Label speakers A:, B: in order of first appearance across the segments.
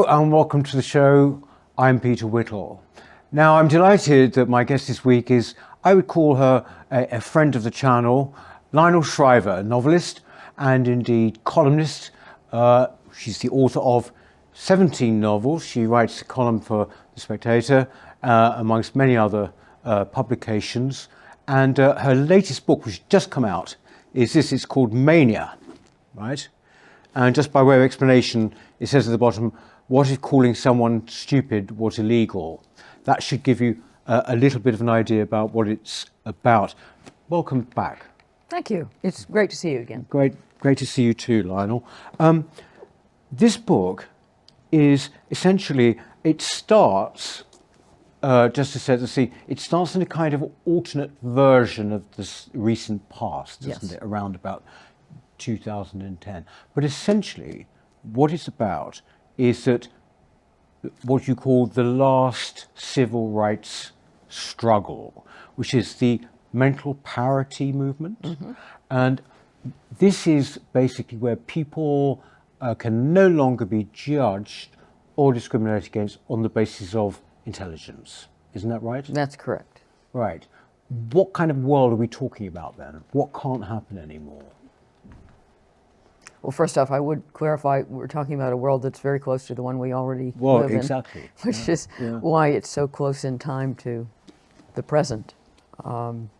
A: and welcome to the show. I'm Peter Whittle. Now, I'm delighted that my guest this week is, I would call her a friend of the channel, Lionel Shriver, a novelist and indeed columnist. She's the author of 17 novels. She writes a column for The Spectator, amongst many other publications. And her latest book, which has just come out, is this. It's called Mania, right? And just by way of explanation, it says at the bottom, what if calling someone stupid was illegal? That should give you a little bit of an idea about what it's about. Welcome back.
B: Thank you. It's great to see you again.
A: Great to see you too, Lionel. This book is essentially, it starts, just to set the scene, it starts in a kind of alternate version of this recent past, doesn't it? Around about 2010. But essentially, what it's about is that what you call the last civil rights struggle, which is the Mental Parity Movement. Mm-hmm. And this is basically where people can no longer be judged or discriminated against on the basis of intelligence. Isn't that right?
B: That's correct.
A: Right. What kind of world are we talking about then? What can't happen anymore?
B: Well, first off, I would clarify, we're talking about a world that's very close to the one we already live
A: exactly.
B: in, which is why it's so close in time to the present. And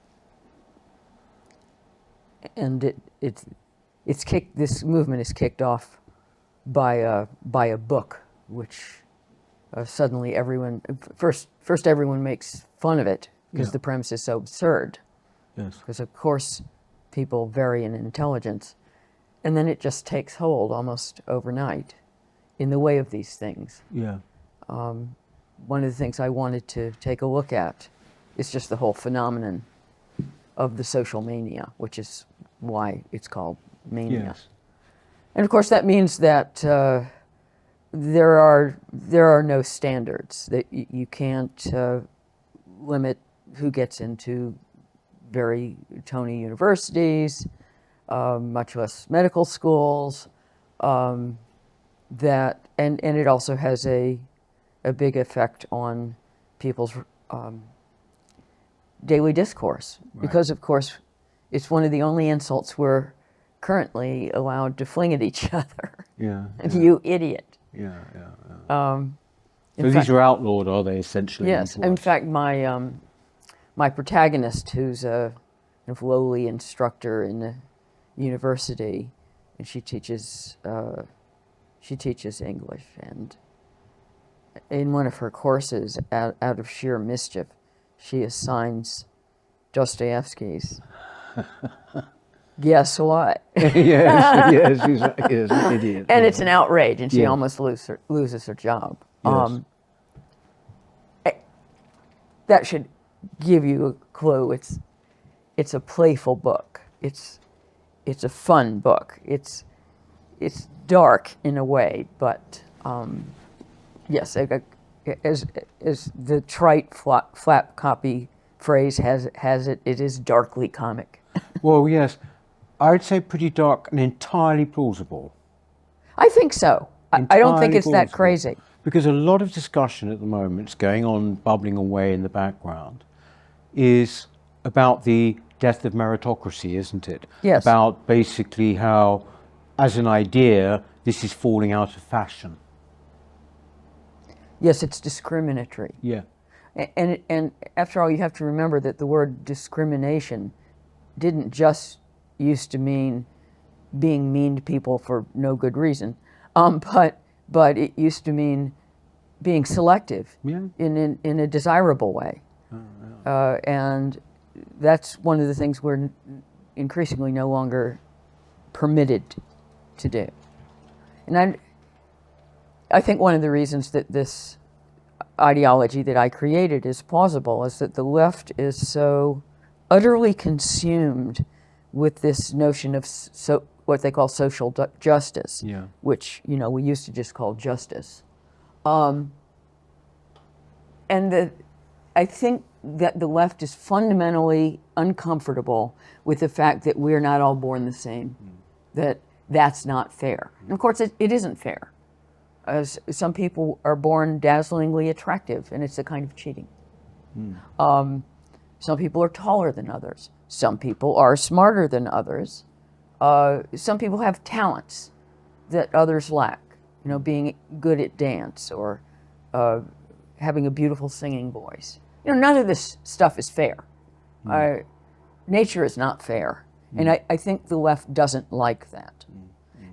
B: this movement is kicked off by a book, which suddenly everyone makes fun of it because the premise is so absurd. Yes. Because of course people vary in intelligence. And then it just takes hold almost overnight in the way of these things. Yeah. One of the things I wanted to take a look at is just the whole phenomenon of the social mania, which is why it's called mania. Yes. And of course that means that there are no standards, that you can't limit who gets into very Tony universities, much less medical schools, and it also has a big effect on people's daily discourse, because of course it's one of the only insults we're currently allowed to fling at each other. You idiot.
A: So these are outlawed, are they, essentially?
B: Yes. In fact, my protagonist, who's a lowly instructor in the university, and she teaches English, and in one of her courses, out of sheer mischief, she assigns Dostoevsky's Guess What?
A: yes, she's an idiot.
B: And it's an outrage, and she almost loses her job. Yes. That should give you a clue. It's a playful book. It's a fun book. It's dark in a way, but yes, as the trite flap copy phrase has it, it is darkly comic.
A: Well, yes, I'd say pretty dark and entirely plausible.
B: I think so. I don't think it's that crazy.
A: Because a lot of discussion at the moment is going on, bubbling away in the background, is about the death of meritocracy, isn't it?
B: Yes.
A: About basically how, as an idea, this is falling out of fashion.
B: Yes, it's discriminatory.
A: Yeah.
B: And after all, you have to remember that the word discrimination didn't just used to mean being mean to people for no good reason, but it used to mean being selective in a desirable way. And that's one of the things we're increasingly no longer permitted to do. And I think one of the reasons that this ideology that I created is plausible is that the left is so utterly consumed with this notion of what they call social justice, which we used to just call justice. And I think that the left is fundamentally uncomfortable with the fact that we're not all born the same, that's not fair. And of course, it isn't fair. as some people are born dazzlingly attractive, and it's a kind of cheating. Some people are taller than others. Some people are smarter than others. Some people have talents that others lack. You know, being good at dance or having a beautiful singing voice. You know, none of this stuff is fair. Nature is not fair. And I think the left doesn't like that.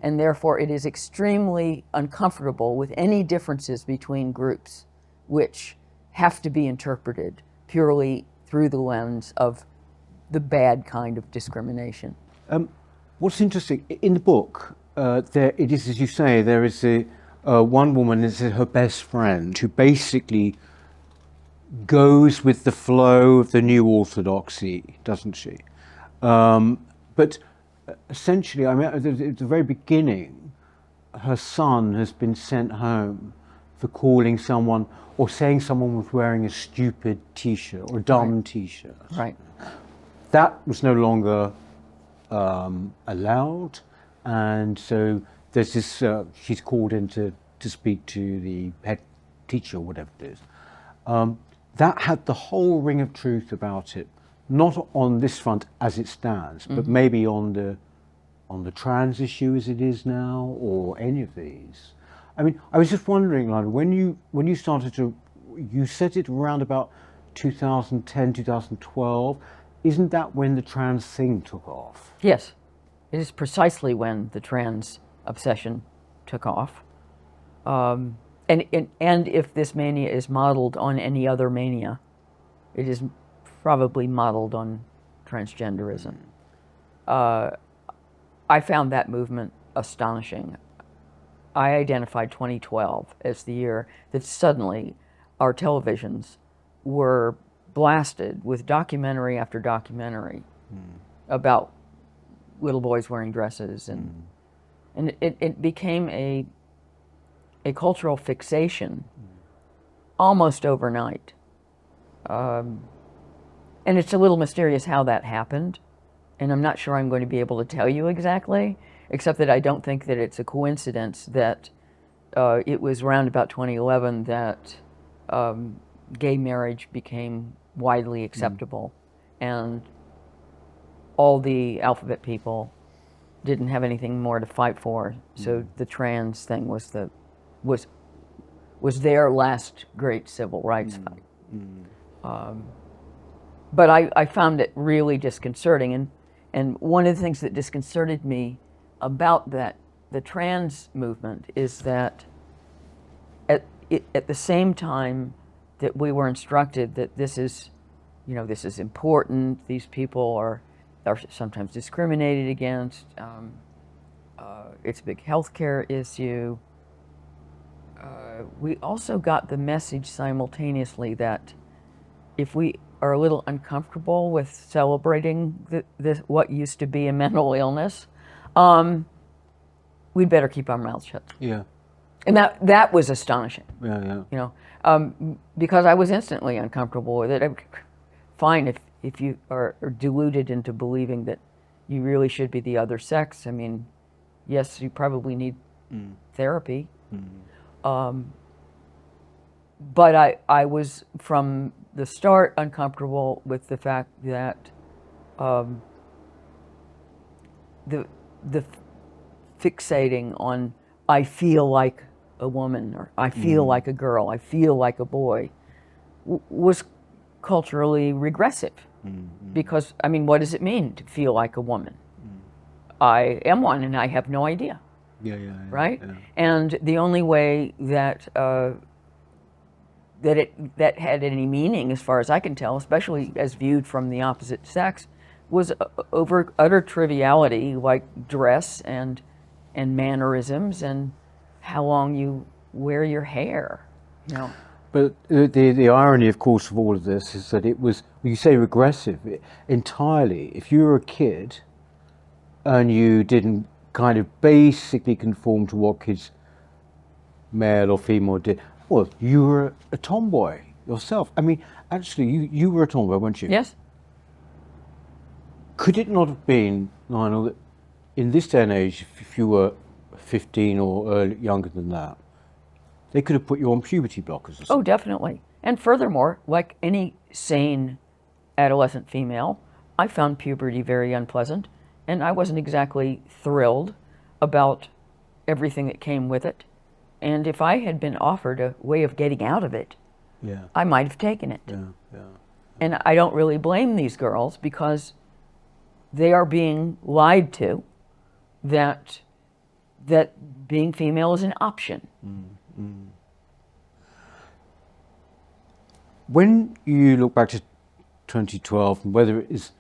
B: And therefore it is extremely uncomfortable with any differences between groups, which have to be interpreted purely through the lens of the bad kind of discrimination.
A: What's interesting, in the book, there it is, as you say, there is one woman, is her best friend, who basically goes with the flow of the new orthodoxy, doesn't she? But essentially, I mean, at the very beginning, her son has been sent home for calling someone or saying someone was wearing a stupid T-shirt or a dumb T-shirt.
B: Right.
A: That was no longer allowed, and so there's this. She's called in to speak to the head teacher, or whatever it is. That had the whole ring of truth about it, not on this front as it stands, but maybe on the trans issue as it is now, or any of these. I mean, I was just wondering, Lana, when you started to, you said it around about 2010, 2012. Isn't that when the trans thing took off?
B: Yes, it is precisely when the trans obsession took off. And if this mania is modeled on any other mania, it is probably modeled on transgenderism. I found that movement astonishing. I identified 2012 as the year that suddenly our televisions were blasted with documentary after documentary about little boys wearing dresses, and it became a cultural fixation almost overnight. And it's a little mysterious how that happened, and I'm not sure I'm going to be able to tell you exactly, except that I don't think that it's a coincidence that it was around about 2011 that gay marriage became widely acceptable, and all the alphabet people didn't have anything more to fight for, so the trans thing was their last great civil rights fight. But I found it really disconcerting, and one of the things that disconcerted me about that, the trans movement, is that at the same time that we were instructed that this is important, these people are sometimes discriminated against, it's a big healthcare issue, we also got the message simultaneously that if we are a little uncomfortable with celebrating what used to be a mental illness, we'd better keep our mouths shut.
A: Yeah.
B: And that was astonishing.
A: Yeah.
B: You know, because I was instantly uncomfortable with it. Fine if you are deluded into believing that you really should be the other sex. I mean, yes, you probably need therapy. But I was from the start uncomfortable with the fact that the fixating on I feel like a woman, or I feel like a girl, I feel like a boy, was culturally regressive. Because, I mean, what does it mean to feel like a woman? I am one and I have no idea.
A: Yeah.
B: Right?
A: Yeah.
B: And the only way that that had any meaning, as far as I can tell, especially as viewed from the opposite sex, was over utter triviality, like dress and mannerisms and how long you wear your hair. You know.
A: But the irony, of course, of all of this is that it was, when you say regressive, entirely, if you were a kid and you didn't kind of basically conform to what kids, male or female, did, well, you were a tomboy yourself. I mean, actually, you were a tomboy, weren't you?
B: Yes.
A: Could it not have been, Lionel, that in this day and age, if you were 15 or younger than that, They could have put you on puberty blockers or something.
B: Oh, definitely. And furthermore, like any sane adolescent female, I found puberty very unpleasant, and I wasn't exactly thrilled about everything that came with it. And if I had been offered a way of getting out of it,
A: Yeah.
B: I might have taken it.
A: Yeah. Yeah.
B: And I don't really blame these girls, because they are being lied to that being female is an option.
A: When you look back to 2012, whether it is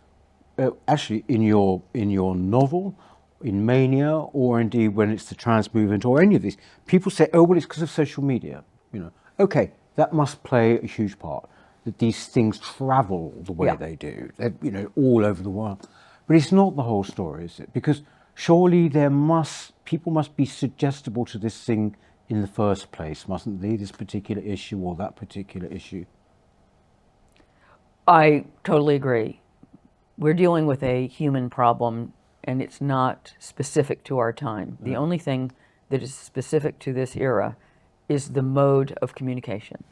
A: actually in your novel, in Mania, or indeed when it's the trans movement or any of these, people say, oh, well, it's because of social media. Okay, that must play a huge part, that these things travel the way they do, all over the world. But it's not the whole story, is it? Because surely people must be suggestible to this thing in the first place, mustn't they? This particular issue or that particular issue.
B: I totally agree. We're dealing with a human problem, and it's not specific to our time. The only thing that is specific to this era is the mode of communication.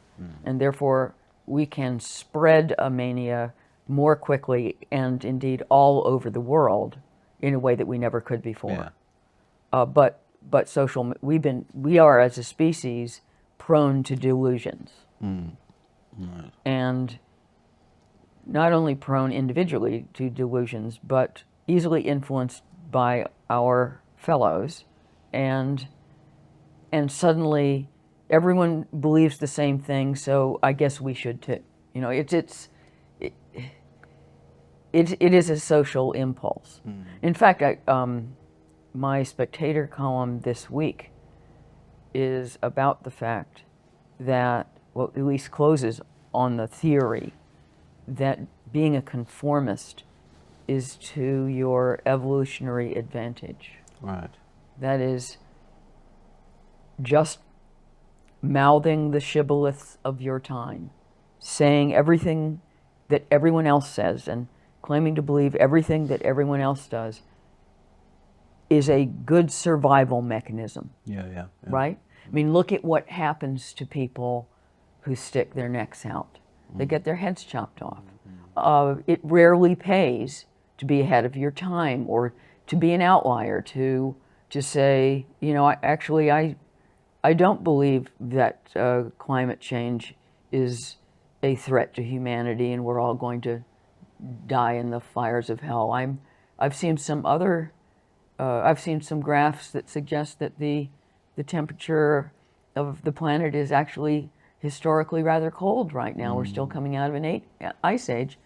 B: And therefore, we can spread a mania more quickly and indeed all over the world in a way that we never could before. But we are as a species prone to delusions. And not only prone individually to delusions, but easily influenced by our fellows, and suddenly everyone believes the same thing, so I guess we should too. It is a social impulse. In fact, my Spectator column this week is about the fact that, well, at least closes on the theory that being a conformist is to your evolutionary advantage.
A: Right.
B: That is, just mouthing the shibboleths of your time, saying everything that everyone else says and claiming to believe everything that everyone else does is a good survival mechanism.
A: Yeah.
B: Right? I mean, look at what happens to people who stick their necks out. They get their heads chopped off. It rarely pays to be ahead of your time or to be an outlier, to say, I don't believe that climate change is a threat to humanity and we're all going to die in the fires of hell. I've seen some graphs that suggest that the temperature of the planet is actually historically rather cold right now. We're still coming out of an ice age.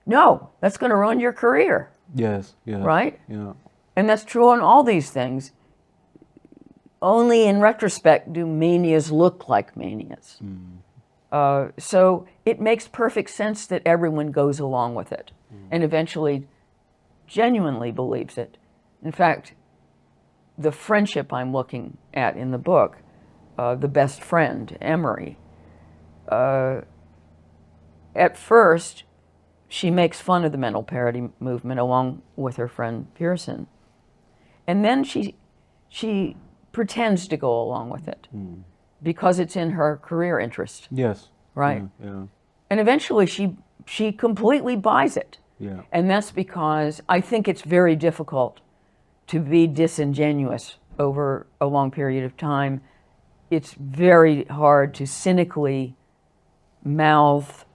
B: No, that's going to ruin your career.
A: Yes.
B: Right?
A: Yeah.
B: And that's true on all these things. Only in retrospect do manias look like manias. So it makes perfect sense that everyone goes along with it and eventually genuinely believes it. In fact, the friendship I'm looking at in the book, the best friend, Emory, at first she makes fun of the mental parity movement along with her friend Pearson. And then she pretends to go along with it because it's in her career interest.
A: Yes.
B: Right?
A: Yeah.
B: And eventually she completely buys it.
A: Yeah.
B: And that's because I think it's very difficult to be disingenuous over a long period of time. It's very hard to cynically mouth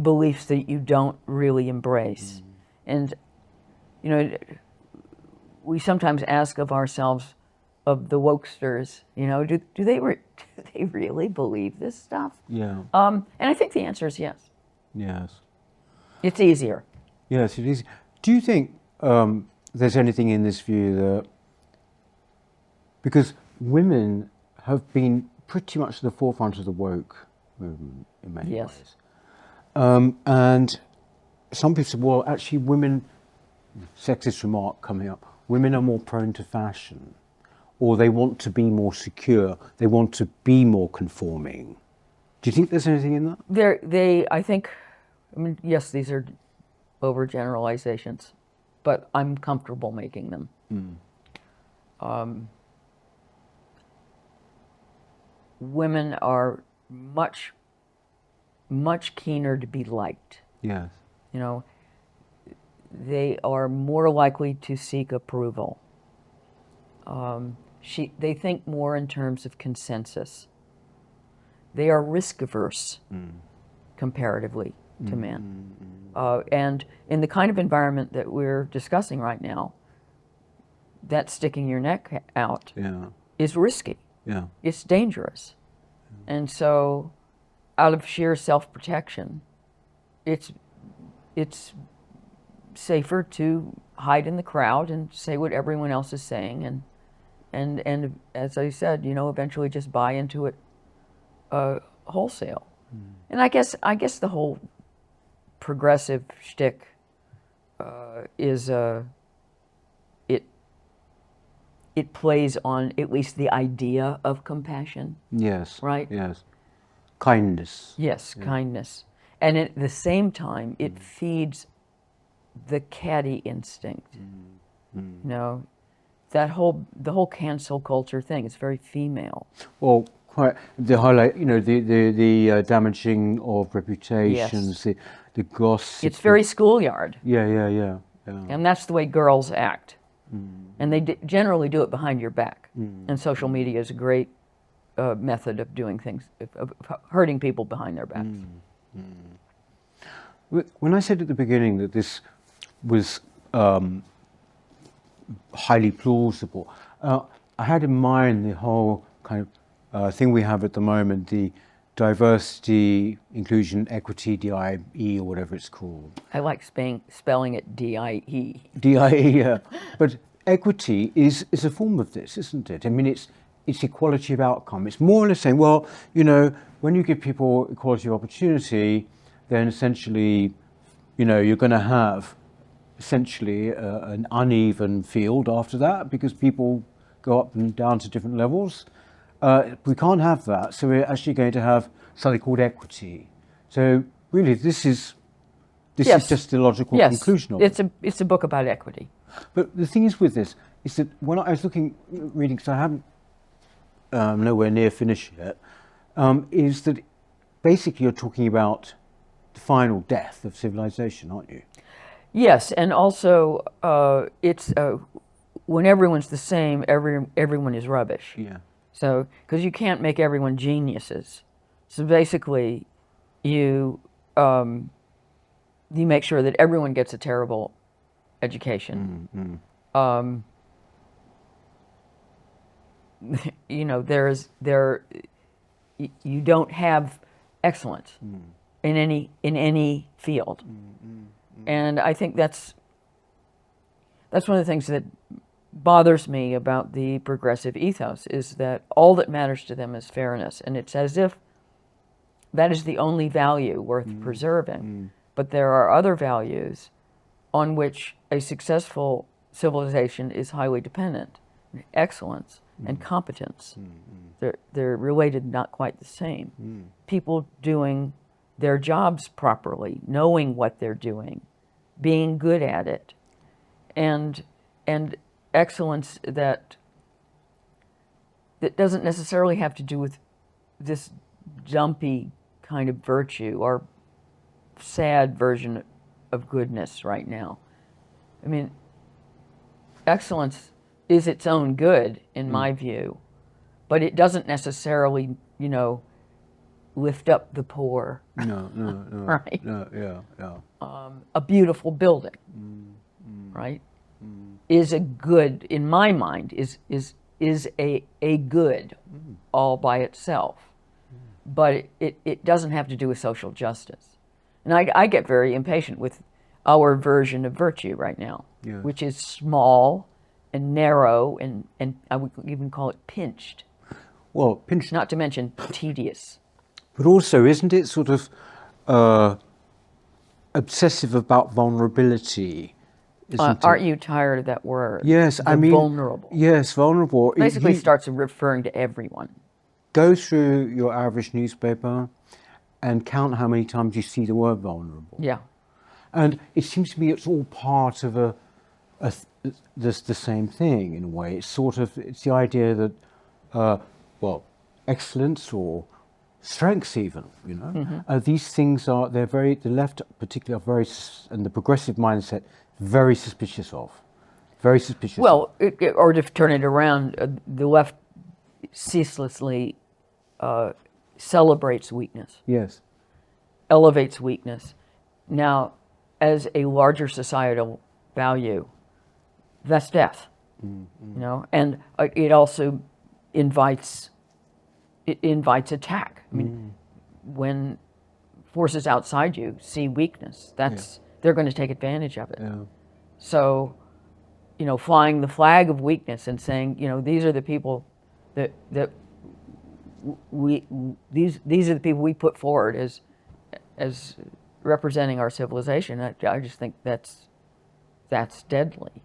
B: beliefs that you don't really embrace. And, we sometimes ask of ourselves, of the wokesters, do they really believe this stuff?
A: Yeah.
B: And I think the answer is yes.
A: Yes.
B: It's easier.
A: Yes, it is. Do you think there's anything in this view that, because women have been pretty much at the forefront of the woke movement in many ways. And some people say, well, actually women, sexist remark coming up, women are more prone to fashion, or they want to be more secure, they want to be more conforming. Do you think there's anything in that?
B: Yes, these are overgeneralizations, but I'm comfortable making them. women are much, much keener to be liked.
A: Yes.
B: You know, they are more likely to seek approval. They think more in terms of consensus. They are risk averse comparatively to men. And in the kind of environment that we're discussing right now, that sticking your neck out is risky.
A: Yeah.
B: It's dangerous. And so, out of sheer self-protection, it's safer to hide in the crowd and say what everyone else is saying, and as I said, you know, eventually just buy into it wholesale. And I guess the whole progressive shtick is it plays on at least the idea of compassion.
A: Yes.
B: Right?
A: Yes. Kindness.
B: Yes, kindness. And at the same time, it feeds the catty instinct. You know, the whole cancel culture thing is very female.
A: Well, quite the highlight, you know, the damaging of reputations, the gossip.
B: It's very schoolyard.
A: Yeah.
B: And that's the way girls act. And they generally do it behind your back. And social media is a great method of doing things, of hurting people behind their backs.
A: When I said at the beginning that this was highly plausible, I had in mind the whole kind of thing we have at the moment, the diversity, inclusion, equity, DIE, or whatever it's called.
B: I like spelling it DIE.
A: DIE, yeah. But equity is a form of this, isn't it? I mean, it's equality of outcome. It's more or less saying, well, you know, when you give people equality of opportunity, then essentially, you know, you're going to have essentially an uneven field after that because people go up and down to different levels. We can't have that, so we're actually going to have something called equity. So really, this is just the logical conclusion of it.
B: It's a book about equity.
A: But the thing is with this is that when I was reading, because I haven't nowhere near finished yet, is that basically you're talking about the final death of civilization, aren't you?
B: Yes, and also it's when everyone's the same, everyone is rubbish.
A: Yeah.
B: So, because you can't make everyone geniuses. So basically, you make sure that everyone gets a terrible education. You know, you don't have excellence in any field, and I think that's one of the things that bothers me about the progressive ethos, is that all that matters to them is fairness, and it's as if that is the only value worth preserving. But there are other values on which a successful civilization is highly dependent: excellence and competence. They're related, not quite the same. People doing their jobs properly, knowing what they're doing, being good at it, and excellence that doesn't necessarily have to do with this dumpy kind of virtue or sad version of goodness right now. I mean, excellence is its own good, in my view, but it doesn't necessarily, you know, lift up the poor.
A: No.
B: Right?
A: No, yeah.
B: A beautiful building, right, is a good, in my mind, is a good all by itself. But it doesn't have to do with social justice. And I get very impatient with our version of virtue right now, which is small and narrow, and I would even call it pinched.
A: Well, pinched.
B: Not to mention tedious.
A: But also, isn't it sort of obsessive about vulnerability?
B: Aren't you tired of that word?
A: Yes, I mean,
B: vulnerable.
A: Yes, vulnerable.
B: Basically starts referring to everyone.
A: Go through your average newspaper and count how many times you see the word vulnerable.
B: Yeah.
A: And it seems to me it's all part of the same thing in a way. It's the idea that, well, excellence or strengths even, you know. These things are, the left particularly are and the progressive mindset, very suspicious of. Very suspicious of.
B: Well, or to turn it around, the left ceaselessly celebrates weakness,
A: Yes.
B: elevates weakness. Now, as a larger societal value, that's death. You know, and it also invites attack. I mean, when forces outside you see weakness, they're going to take advantage of it.
A: Yeah.
B: So, you know, flying the flag of weakness and saying, you know, these are the people that these are the people we put forward as representing our civilization. I just think that's deadly.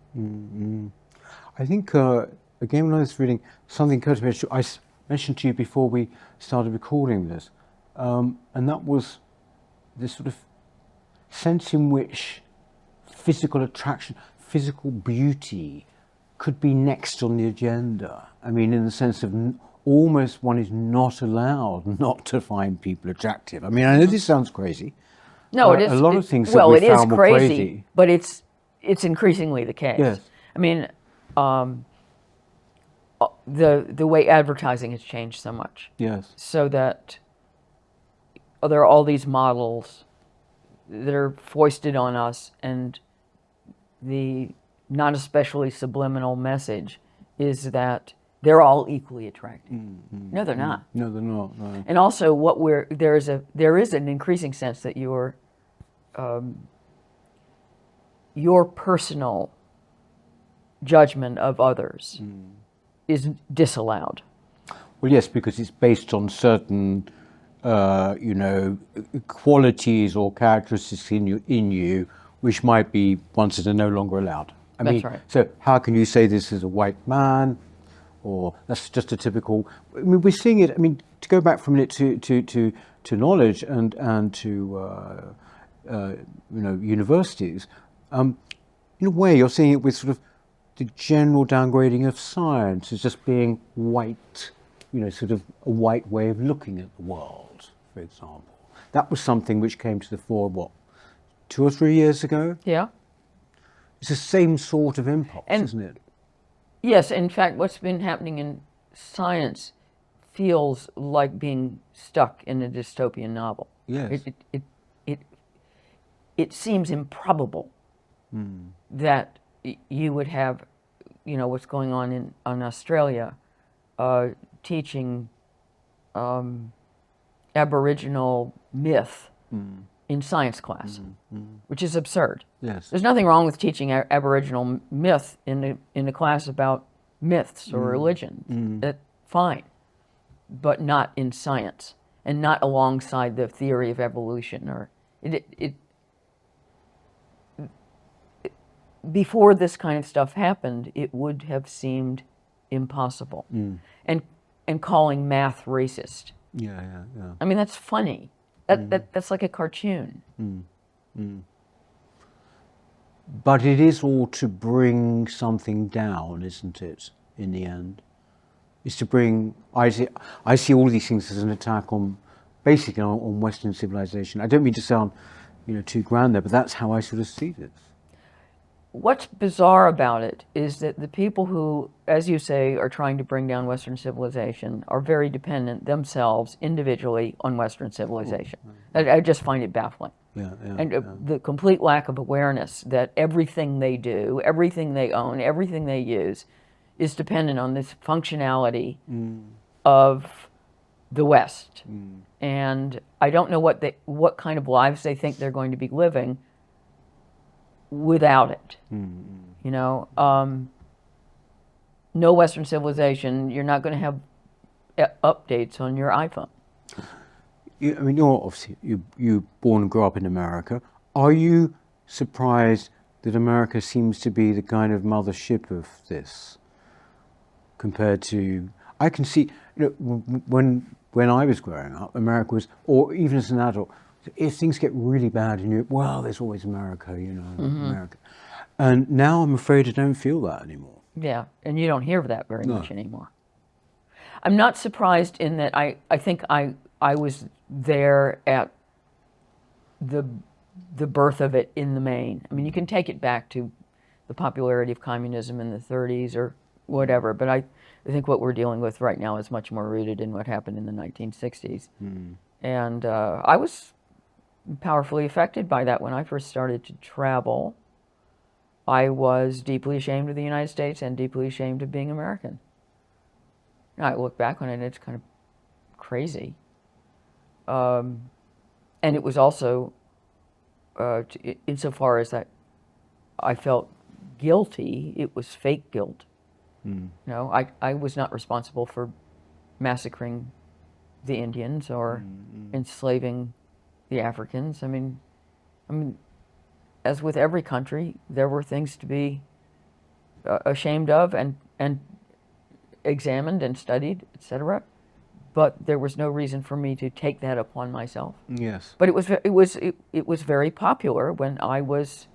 A: I think, again, when I was reading, something occurred to me, I mentioned to you before we started recording this, and that was this sort of sense in which physical attraction, physical beauty could be next on the agenda. I mean, in the sense of almost one is not allowed not to find people attractive. I mean, I know this sounds crazy.
B: No, it is.
A: A lot of things
B: well,
A: that we
B: it is
A: found were
B: crazy,
A: crazy.
B: but it's increasingly the case.
A: Yes.
B: I mean, the way advertising has changed so much.
A: Yes.
B: So that there are all these models that are foisted on us, and the not especially subliminal message is that they're all equally attractive. No, they're not.
A: No, they're not. No.
B: And also, there is an increasing sense that your personal judgment of others is disallowed.
A: Well, yes, because it's based on certain, you know, qualities or characteristics in you, which might be ones that are no longer allowed. I
B: That's
A: mean,
B: right.
A: so how can you say this is a white man, or that's just a typical? I mean, we're seeing it. I mean, to go back for a minute to knowledge and to you know, universities. In a way, you're seeing it with sort of the general downgrading of science as just being white, you know, sort of a white way of looking at the world, for example. That was something which came to the fore, what, 2 or 3 years ago?
B: Yeah.
A: It's the same sort of impulse, isn't it?
B: Yes, in fact, what's been happening in science feels like being stuck in a dystopian novel.
A: Yes.
B: It seems improbable that you would have, you know, what's going on in Australia, teaching Aboriginal myth in science class, which is absurd.
A: Yes.
B: There's nothing wrong with teaching Aboriginal myth in a class about myths or religion. That's fine, but not in science, and not alongside the theory of evolution. Or before this kind of stuff happened, it would have seemed impossible. And calling math racist.
A: Yeah.
B: I mean, that's funny. That's like a cartoon.
A: But it is all to bring something down, isn't it, in the end? It's to bring, I see all these things as an attack on, basically on Western civilization. I don't mean to sound, you know, too grand there, but that's how I sort of see this.
B: What's bizarre about it is that the people who, as you say, are trying to bring down Western civilization are very dependent themselves individually on Western civilization. I just find it baffling. The complete lack of awareness that everything they do, everything they own, everything they use is dependent on this functionality of the West. And I don't know what kind of lives they think they're going to be living without it. You know, no Western civilization, you're not going to have updates on your iPhone.
A: I mean, you're obviously, you born and grew up in America. Are you surprised that America seems to be the kind of mothership of this compared to, I can see, you know, when I was growing up, America was, or even as an adult, if things get really bad in Europe, well, there's always America, you know, America. And now I'm afraid I don't feel that anymore.
B: Yeah, and you don't hear that very much anymore. I'm not surprised in that I think I was there at the birth of it in the main. I mean, you can take it back to the popularity of communism in the 30s or whatever, but I think what we're dealing with right now is much more rooted in what happened in the 1960s. And I was powerfully affected by that when I first started to travel. I was deeply ashamed of the United States and deeply ashamed of being American. Now, I look back on it, it's kind of crazy. And it was also, insofar as that I felt guilty, it was fake guilt. You know, I was not responsible for massacring the Indians or enslaving the Africans. I mean, as with every country, there were things to be ashamed of and examined and studied, etc. But there was no reason for me to take that upon myself.
A: Yes.
B: But it was very popular when I was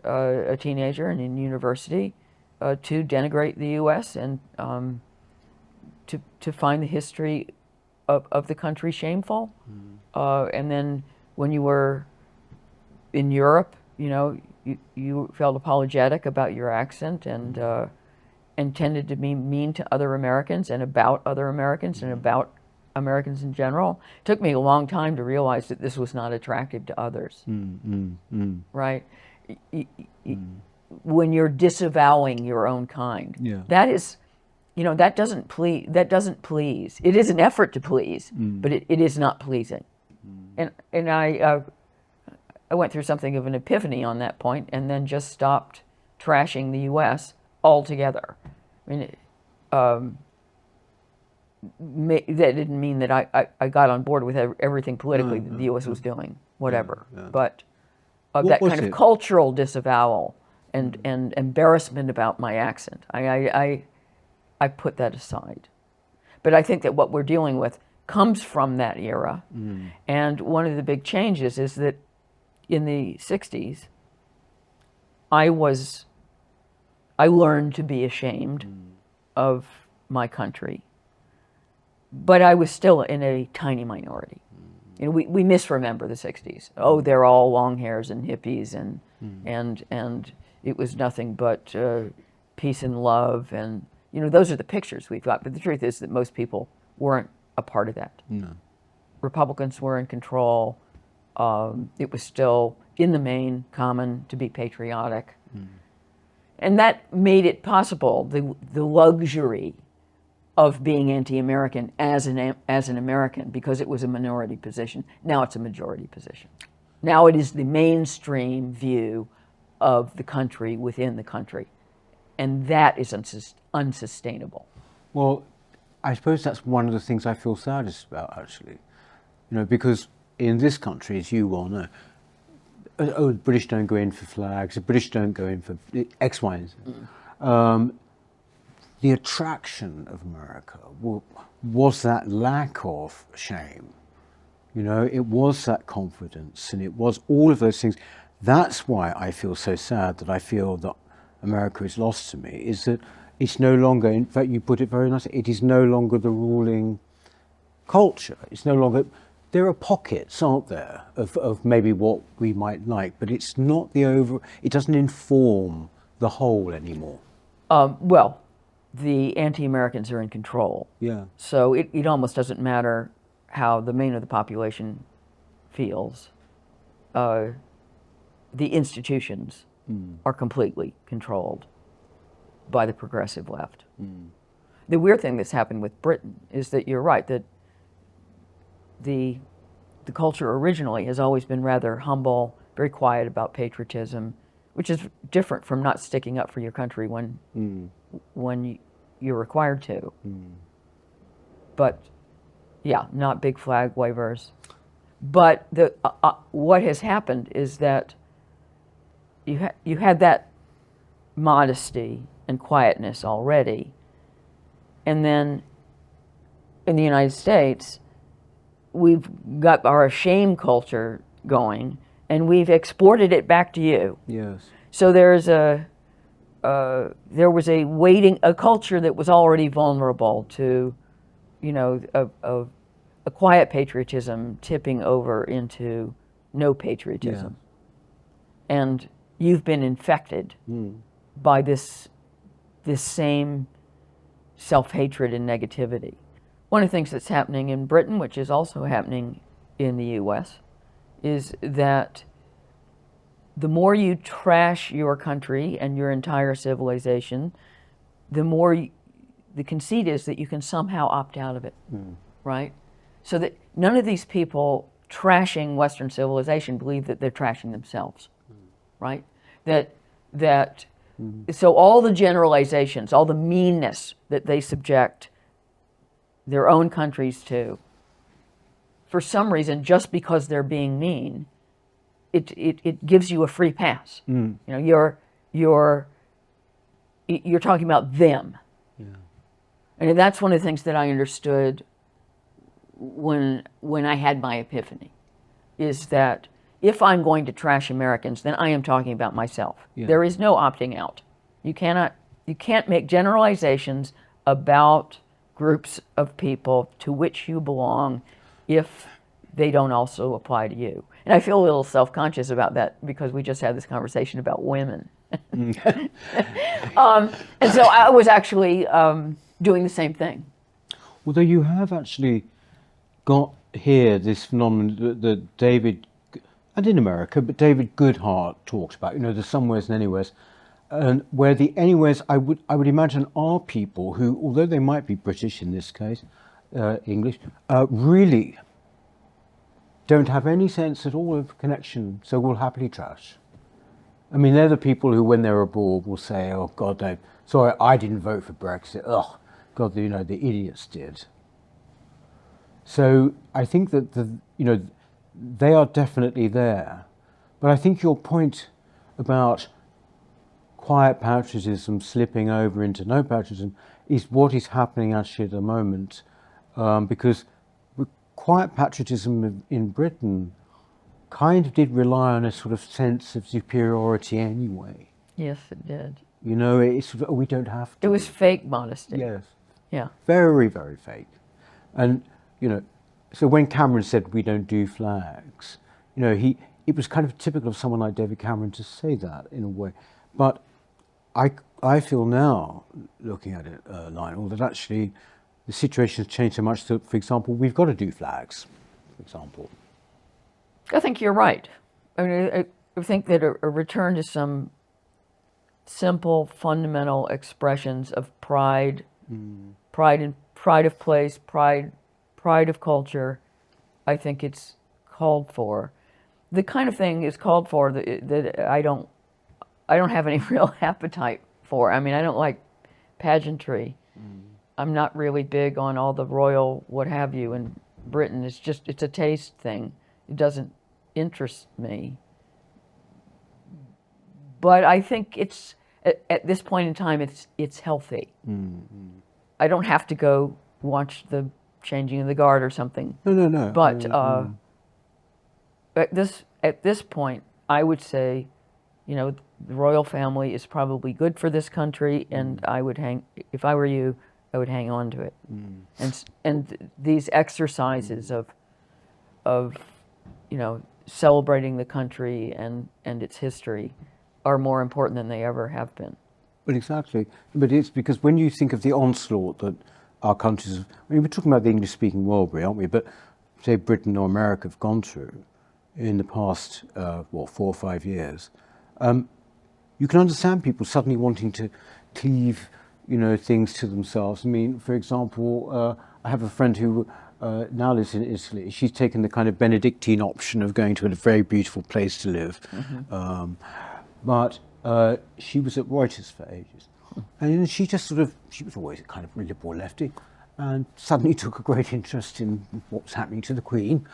B: a teenager and in university to denigrate the U.S. and to find the history of the country shameful. And then when you were in Europe, you know, you felt apologetic about your accent and tended to be mean to other Americans and about other Americans and about Americans in general. It took me a long time to realize that this was not attractive to others. Right? When you're disavowing your own kind, that is, you know, that doesn't please. It is an effort to please, but it is not pleasing. And I went through something of an epiphany on that point, and then just stopped trashing the U.S. altogether. I mean, that didn't mean that I got on board with everything politically that the U.S. was doing, whatever. But that kind of cultural disavowal and embarrassment about my accent, I put that aside. But I think that what we're dealing with comes from that era. And one of the big changes is that in the 60s, I learned to be ashamed of my country, but I was still in a tiny minority. You know, we misremember the 60s. Oh, they're all long hairs and hippies and it was nothing but peace and love, and you know, those are the pictures we've got. But the truth is that most people weren't a part of that. Republicans were in control. It was still, in the main, common to be patriotic. And that made it possible, the luxury of being anti-American as an American, because it was a minority position. Now it's a majority position. Now it is the mainstream view of the country within the country. And that is unsustainable.
A: Well, I suppose that's one of the things I feel saddest about, actually. You know, because in this country, as you well know, the British don't go in for flags, the British don't go in for X, Y, and Z. The attraction of America was that lack of shame. You know, it was that confidence, and it was all of those things. That's why I feel so sad that I feel that America is lost to me, is that it's no longer, in fact, you put it very nicely, it is no longer the ruling culture. It's no longer, there are pockets, aren't there, of maybe what we might like, but it's not it doesn't inform the whole anymore.
B: Well, the anti-Americans are in control.
A: Yeah.
B: So it almost doesn't matter how the main of the population feels. The institutions are completely controlled by the progressive left. The weird thing that's happened with Britain is that you're right, that the culture originally has always been rather humble, very quiet about patriotism, which is different from not sticking up for your country when you're required to. But yeah, not big flag wavers. But what has happened is that you had that modesty and quietness already, and then in the United States, we've got our shame culture going, and we've exported it back to you.
A: Yes.
B: So there was a culture that was already vulnerable to a quiet patriotism tipping over into no patriotism. And you've been infected by this same self-hatred and negativity. One of the things that's happening in Britain, which is also happening in the US, is that the more you trash your country and your entire civilization, the more the conceit is that you can somehow opt out of it, right? So that none of these people trashing Western civilization believe that they're trashing themselves, right? So all the generalizations, all the meanness that they subject their own countries to, for some reason, just because they're being mean, it gives you a free pass. You're talking about them. And that's one of the things that I understood when I had my epiphany, is that if I'm going to trash Americans, then I am talking about myself. There is no opting out. You can't make generalizations about groups of people to which you belong if they don't also apply to you. And I feel a little self-conscious about that because we just had this conversation about women. And so I was actually doing the same thing.
A: Although you have actually got here this phenomenon that David, and in America, but David Goodhart talks about, the somewheres and anywheres, and where the anywheres, I would imagine, are people who, although they might be British in this case, English, really don't have any sense at all of connection, so will happily trash. I mean, they're the people who, when they're abroad, will say, "Oh God, no, sorry, I didn't vote for Brexit. Oh God, the idiots did." So I think that they are definitely there, but I think your point about quiet patriotism slipping over into no patriotism is what is happening actually at the moment, because quiet patriotism in Britain kind of did rely on a sort of sense of superiority anyway.
B: Yes, it did.
A: It's we don't have to.
B: It was fake modesty.
A: Yes.
B: Yeah.
A: Very, very fake. And so when Cameron said we don't do flags, it was kind of typical of someone like David Cameron to say that in a way. But I feel now, looking at it, Lionel, that actually the situation has changed so much that, for example, we've got to do flags, for example.
B: I think you're right. I mean, I think that a return to some simple, fundamental expressions of pride, pride of place, pride of culture, I think it's called for. The kind of thing is called for that I don't have any real appetite for. I mean, I don't like pageantry. I'm not really big on all the royal what have you in Britain. It's a taste thing. It doesn't interest me. But I think it's at this point in time it's healthy. I don't have to go watch the changing of the guard or something.
A: No.
B: But at this point, I would say, the royal family is probably good for this country, and I would if I were you, I would hang on to it. And these exercises of celebrating the country and its history are more important than they ever have been.
A: Well, exactly. But it's because when you think of the onslaught that our countries, we're talking about the English-speaking world, aren't we? But say Britain or America have gone through in the past, 4 or 5 years, you can understand people suddenly wanting to cleave, things to themselves. I mean, for example, I have a friend who now lives in Italy. She's taken the kind of Benedictine option of going to a very beautiful place to live. But she was at Reuters for ages. And she just she was always a kind of liberal lefty, and suddenly took a great interest in what's happening to the Queen,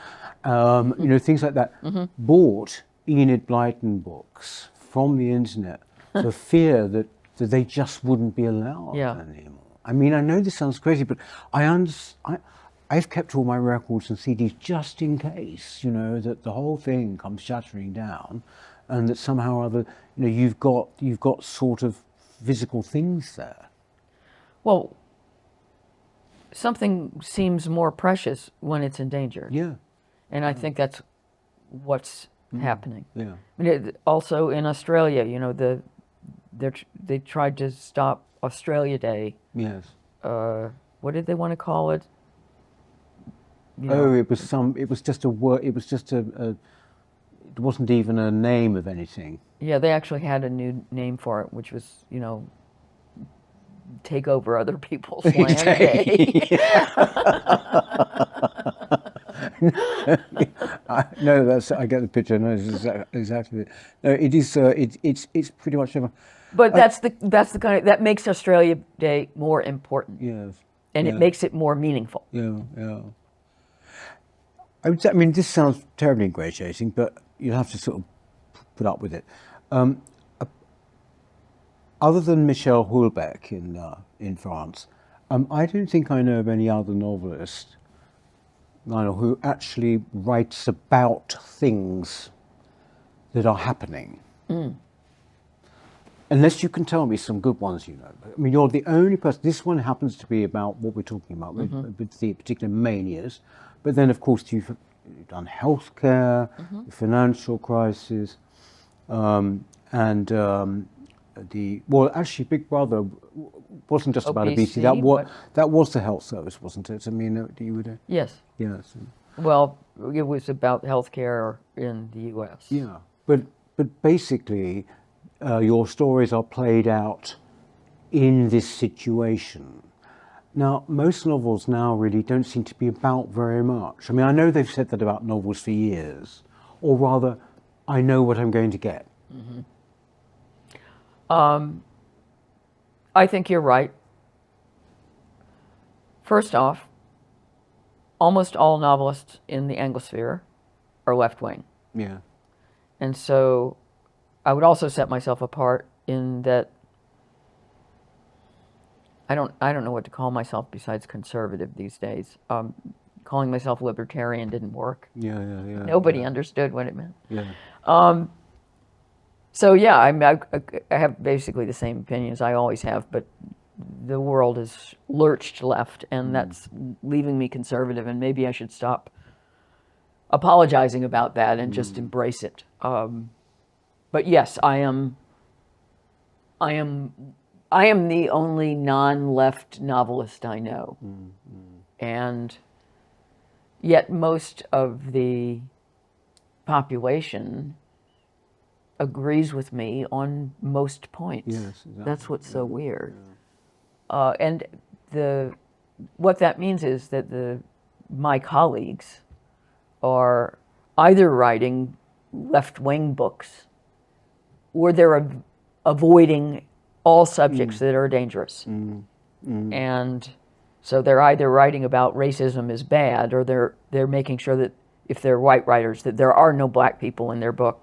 A: things like that. Bought Enid Blyton books from the internet for fear that they just wouldn't be allowed anymore. I mean, I know this sounds crazy, but I've kept all my records and CDs just in case, that the whole thing comes shattering down, and that somehow or other, you've got sort of physical things there.
B: Well, something seems more precious when it's endangered.
A: Yeah.
B: And I think that's what's happening.
A: Yeah.
B: I mean, also in Australia, you know, they tried to stop Australia Day.
A: Yes.
B: What did they want to call it? You
A: Oh,
B: know,
A: it was just a word, it was just it wasn't even a name of anything.
B: yeah, they actually had a new name for it, which was, you know, take over other people's land day.
A: No, I get the picture. No, it's exactly it. No, it is. It's pretty much.
B: But that's the kind of, that makes Australia Day more important,
A: Yes.
B: and
A: Yeah.
B: it makes it more meaningful.
A: Yeah. Yeah. I mean, this sounds terribly ingratiating, but you have to sort of put up with it. Other than Michel Houellebecq in France, I don't think I know of any other novelist, Lionel, who actually writes about things that are happening. Unless you can tell me some good ones, you know. I mean, you're the only person. This one happens to be about what we're talking about, with the particular manias. But then, of course, you've done healthcare, the financial crisis, and actually, Big Brother wasn't just about obesity. That was the health service, wasn't it? I mean, you would.
B: Yes.
A: Yes.
B: Well, it was about healthcare in the U.S.
A: Yeah, but basically, your stories are played out in this situation. Now, most novels now really don't seem to be about very much. I mean, I know they've said that about novels for years, or rather, I know what I'm going to get.
B: I think you're right. First off, almost all novelists in the Anglosphere are left-wing.
A: Yeah.
B: And so I would also set myself apart in that I don't know what to call myself besides conservative these days. Calling myself libertarian didn't work.
A: Yeah.
B: Nobody understood what it meant.
A: Yeah.
B: So yeah, I have basically the same opinions I always have, but the world has lurched left, and that's leaving me conservative, and maybe I should stop apologizing about that and just embrace it. But yes, I am the only non-left novelist I know. And yet most of the population agrees with me on most points.
A: Yes, exactly.
B: That's what's so weird. And what that means is that my colleagues are either writing left-wing books or they're avoiding all subjects that are dangerous. And so they're either writing about racism is bad, or they're making sure that if they're white writers, that there are no black people in their book.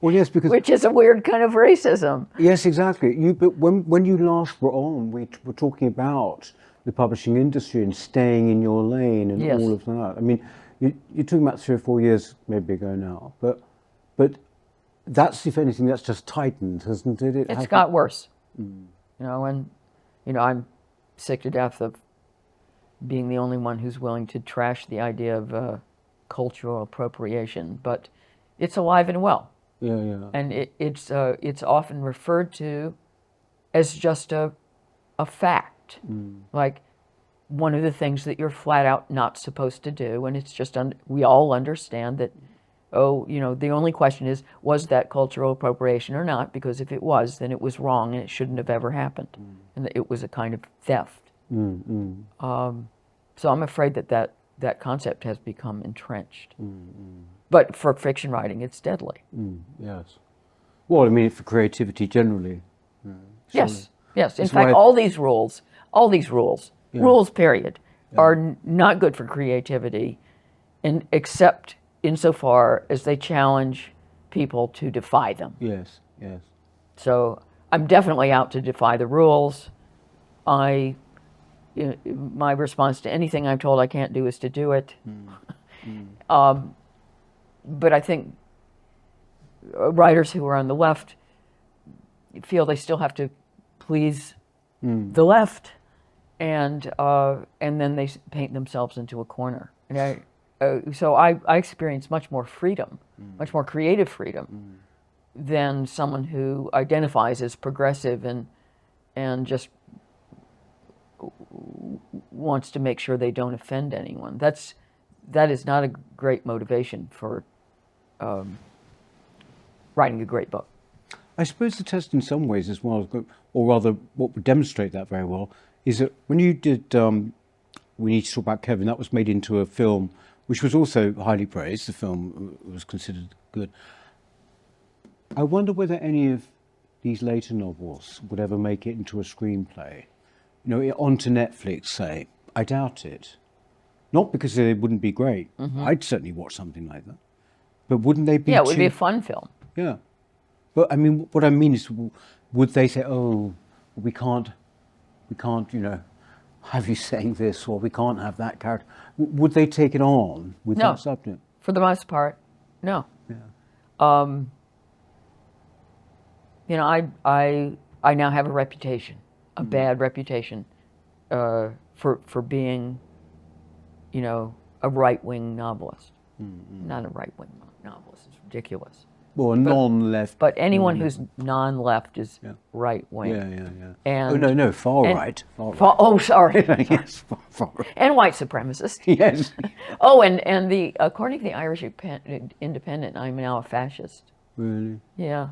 A: Well, yes, because
B: Which is a weird kind of racism.
A: yes, exactly. But when you last were on, we were talking about the publishing industry and staying in your lane and
B: Yes.
A: all of that. I mean, you're talking about 3 or 4 years maybe ago now, but that's, if anything, that's just tightened, hasn't it?
B: It's got worse. You know, and I'm sick to death of being the only one who's willing to trash the idea of cultural appropriation, but it's alive and well.
A: Yeah.
B: And it's often referred to as just a fact, like one of the things that you're flat out not supposed to do. And it's just we all understand that. The only question is, was that cultural appropriation or not? Because if it was, then it was wrong and it shouldn't have ever happened, and that it was a kind of theft. So I'm afraid that concept has become entrenched. But for fiction writing, it's deadly.
A: Yes. Well, I mean, for creativity generally.
B: Yes. In
A: That's
B: fact,
A: why-
B: all these rules, rules period, are not good for creativity, except insofar as they challenge people to defy them.
A: Yes.
B: So I'm definitely out to defy the rules. My response to anything I'm told I can't do is to do it. But I think writers who are on the left feel they still have to please the left, and then they paint themselves into a corner. And so I experience much more freedom, much more creative freedom than someone who identifies as progressive and just wants to make sure they don't offend anyone. That is not a great motivation for writing a great book.
A: I suppose the test in some ways as well, or rather what would demonstrate that very well, is that when you did We Need to Talk About Kevin, that was made into a film which was also highly praised. The film was considered good. I wonder whether any of these later novels would ever make it into a screenplay. You know, onto Netflix, say. I doubt it. Not because they wouldn't be great. I'd certainly watch something like that. But wouldn't they be
B: Yeah, it would be a fun film.
A: Yeah. But I mean, what I mean is, would they say, oh, we can't, you know, have you saying this, or we can't have that character? Would they take it on with
B: No.
A: that subject?
B: For the most part, no.
A: Yeah.
B: You know, I now have a reputation, a bad reputation, for being, you know, a right-wing novelist. Not a right-wing novelist. It's ridiculous.
A: Well, non-left.
B: But anyone who's non-left is
A: Yeah.
B: right-wing.
A: Yeah.
B: And,
A: oh no, far
B: and-
A: right. Far right.
B: Oh, sorry.
A: Yes, far right.
B: And white supremacist.
A: Yes.
B: Oh, and according to the Irish Independent, I'm now a fascist.
A: Really.
B: Yeah.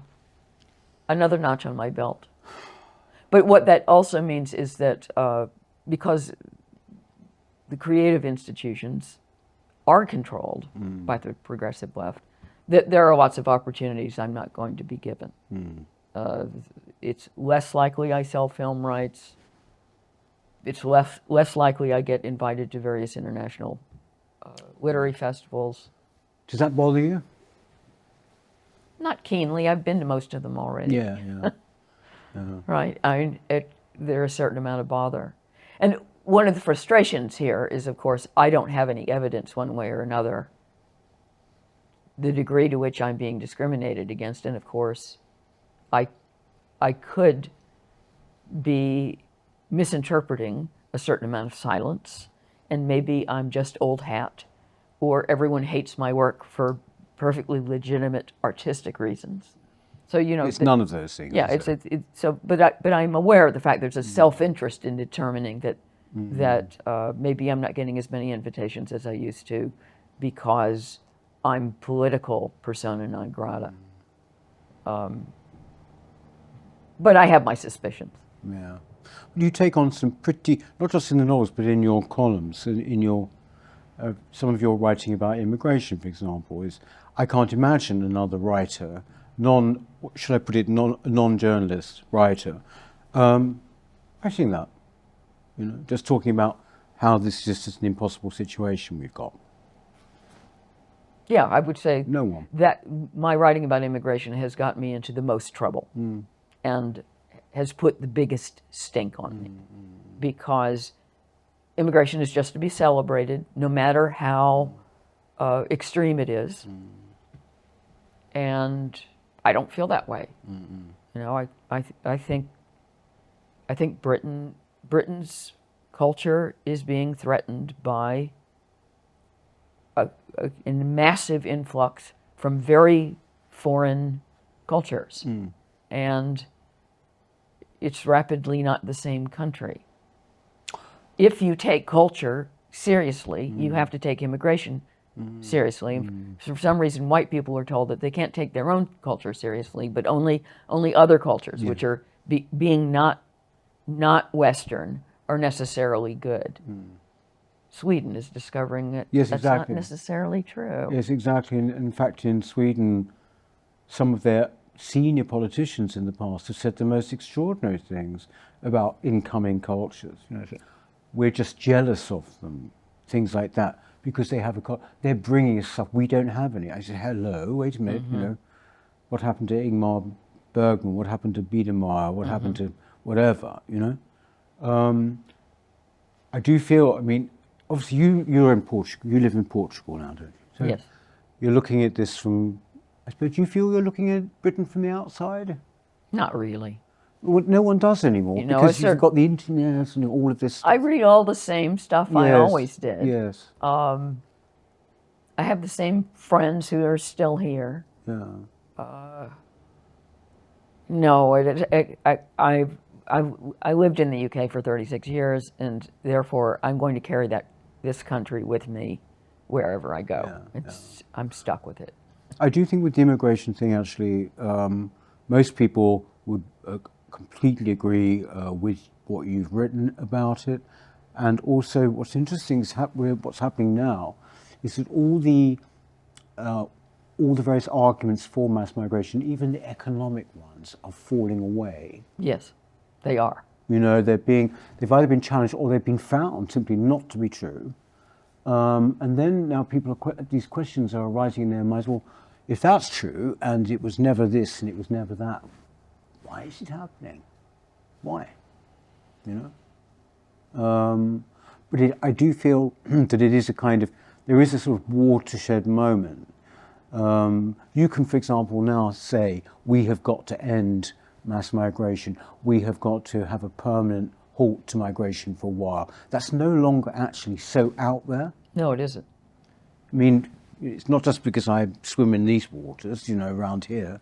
B: Another notch on my belt. But what that also means is that because the creative institutions are controlled by the progressive left, that there are lots of opportunities I'm not going to be given. It's less likely I sell film rights. It's less likely I get invited to various international literary festivals.
A: Does that bother you?
B: Not keenly. I've been to most of them already.
A: Yeah.
B: Right. There's a certain amount of bother. And one of the frustrations here is, of course, I don't have any evidence one way or another, the degree to which I'm being discriminated against. And of course, I could be misinterpreting a certain amount of silence, and maybe I'm just old hat, or everyone hates my work for perfectly legitimate artistic reasons. So, you know,
A: It's none of those things.
B: yeah,
A: is it?
B: it's so, but I'm aware of the fact there's a self-interest in determining that maybe I'm not getting as many invitations as I used to because I'm political persona non grata. But I have my suspicions.
A: Yeah. You take on some pretty, not just in the novels, but in your columns, in your some of your writing about immigration, for example, is I can't imagine another writer, non-journalist writer, writing that. You know, just talking about how this is just an impossible situation we've got.
B: Yeah, I would say
A: No one.
B: that my writing about immigration has got me into the most trouble and has put the biggest stink on me, because immigration is just to be celebrated, no matter how extreme it is. And I don't feel that way. You know, I think Britain's culture is being threatened by a massive influx from very foreign cultures, and it's rapidly not the same country. If you take culture seriously, you have to take immigration seriously. For some reason, white people are told that they can't take their own culture seriously, but only other cultures, which are being not Western, are necessarily good. Sweden is discovering that
A: Yes,
B: that's
A: exactly.
B: not necessarily true.
A: Yes, exactly. And in fact, in Sweden, some of their senior politicians in the past have said the most extraordinary things about incoming cultures. You know, we're just jealous of them, things like that, because they have they're bringing us stuff we don't have any. I said, hello, wait a minute, you know, what happened to Ingmar Bergman? What happened to Biedermeier? What happened to whatever? You know, I do feel. I mean, obviously, you're in Portugal. You live in Portugal now, don't you? So
B: Yes.
A: You're looking at this from. I suppose you feel you're looking at Britain from the outside.
B: Not really.
A: Well, no one does anymore,
B: You know,
A: because you've got the internet and all of this.
B: I read all the same stuff I
A: Yes,
B: always did.
A: Yes.
B: I have the same friends who are still here.
A: Yeah.
B: No, I lived in the UK for 36 years, and therefore I'm going to carry this country with me wherever I go. I'm stuck with it.
A: I do think with the immigration thing, actually, most people would completely agree with what you've written about it. And also, what's interesting is what's happening now is that all the various arguments for mass migration, even the economic ones, are falling away.
B: Yes, they are.
A: You know, they've either been challenged or they've been found simply not to be true. And then now these questions are arising in their minds. Well, if that's true, and it was never this and it was never that, why is it happening? Why? You know? But I do feel that it is there is a sort of watershed moment. You can, for example, now say, we have got to end mass migration. We have got to have a permanent halt to migration for a while. That's no longer actually so out there.
B: No, it isn't.
A: I mean, it's not just because I swim in these waters, you know, around here.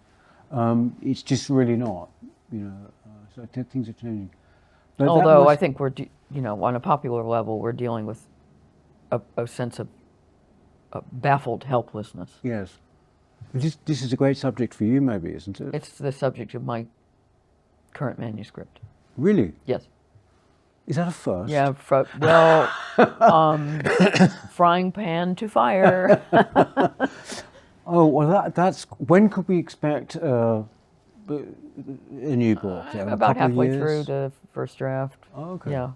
A: It's just really not, you know. So I think things are changing. But
B: although I think we're, you know, on a popular level, we're dealing with a sense of baffled helplessness.
A: Yes. This is a great subject for you, maybe, isn't it?
B: It's the subject of my current manuscript.
A: Really?
B: Yes.
A: Is that a first?
B: Yeah, frying pan to fire.
A: Oh, well, that's when could we expect a new book?
B: About halfway through the first draft.
A: Oh, okay.
B: Yeah.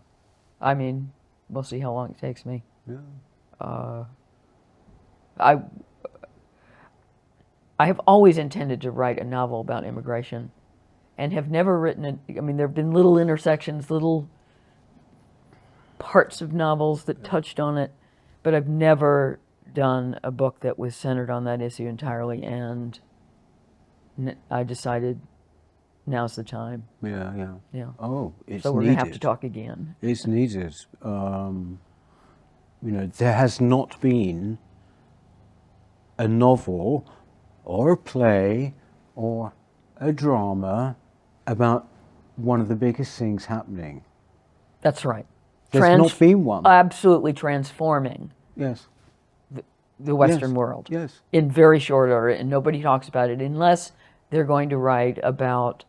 B: I mean, we'll see how long it takes me.
A: Yeah.
B: I have always intended to write a novel about immigration and have never written it. I mean, there have been little intersections, little parts of novels that touched on it, but I've never done a book that was centered on that issue entirely, and I decided now's the time.
A: Yeah. Oh, it's
B: so we're
A: needed.
B: going to have to talk again.
A: It's needed. You know, there has not been a novel or a play or a drama about one of the biggest things happening.
B: That's right.
A: There's not been one.
B: Absolutely transforming.
A: Yes.
B: The Western world.
A: Yes.
B: In very short order, and nobody talks about it unless they're going to write about,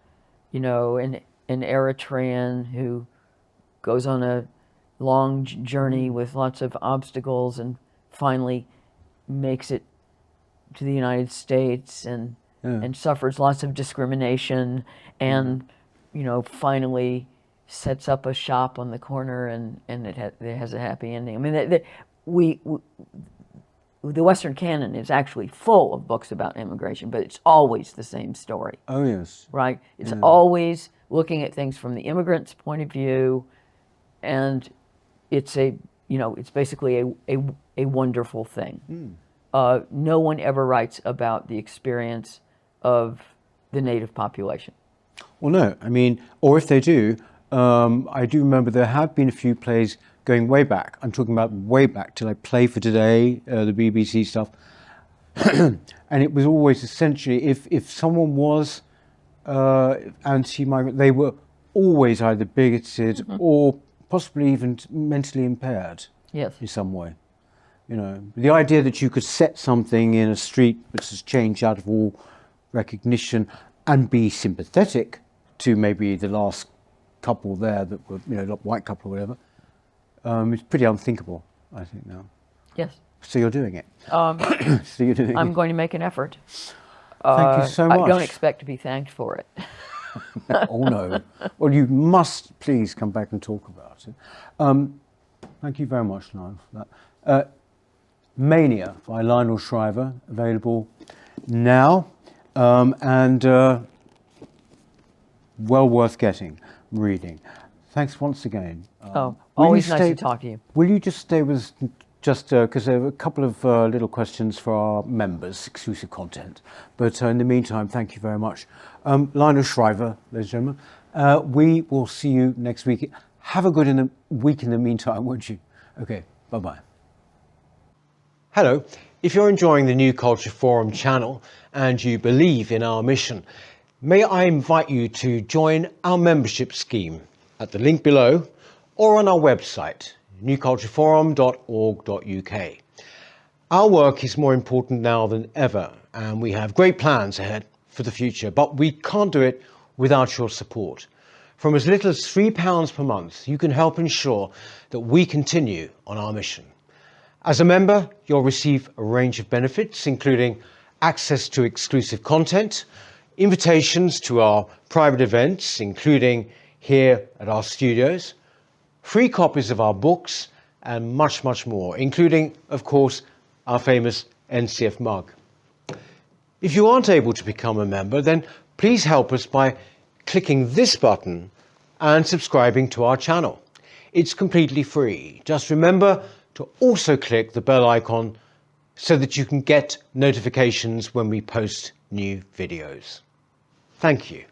B: you know, an Eritrean who goes on a long journey with lots of obstacles and finally makes it to the United States and suffers lots of discrimination and, you know, finally sets up a shop on the corner and it has a happy ending. I mean, the Western canon is actually full of books about immigration, but it's always the same story.
A: Oh, yes.
B: Right? It's always looking at things from the immigrant's point of view, and it's it's basically a wonderful thing. No one ever writes about the experience of the native population.
A: Well, no. I mean, or if they do, I do remember there have been a few plays going way back. I'm talking about way back to like Play for Today, the BBC stuff. And it was always essentially, if someone was anti-migrant, they were always either bigoted or possibly even mentally impaired.
B: Yes.
A: In some way. You know, the idea that you could set something in a street which has changed out of all recognition and be sympathetic to maybe the last couple there that were, you know, white couple or whatever, it's pretty unthinkable, I think, now.
B: Yes.
A: So you're doing it. So you're doing
B: I'm going to make an effort.
A: Thank you so much.
B: I don't expect to be thanked for it.
A: Oh, no. Well, you must please come back and talk about it. Thank you very much, Lionel, for that. Mania by Lionel Shriver, available now, and well worth reading. Thanks once again.
B: Always nice to talk to you.
A: Will you just stay with us, just because there are a couple of little questions for our members, exclusive content. But in the meantime, thank you very much. Lionel Shriver, ladies and gentlemen, We will see you next week. Have a good week in the meantime, won't you? Okay, bye-bye. Hello. If you're enjoying the New Culture Forum channel and you believe in our mission, may I invite you to join our membership scheme at the link below or on our website, newcultureforum.org.uk. Our work is more important now than ever, and we have great plans ahead for the future, but we can't do it without your support. From as little as £3 per month, you can help ensure that we continue on our mission. As a member, you'll receive a range of benefits, including access to exclusive content, invitations to our private events, including here at our studios, free copies of our books, and much, much more, including, of course, our famous NCF mug. If you aren't able to become a member, then please help us by clicking this button and subscribing to our channel. It's completely free. Just remember to also click the bell icon so that you can get notifications when we post new videos. Thank you.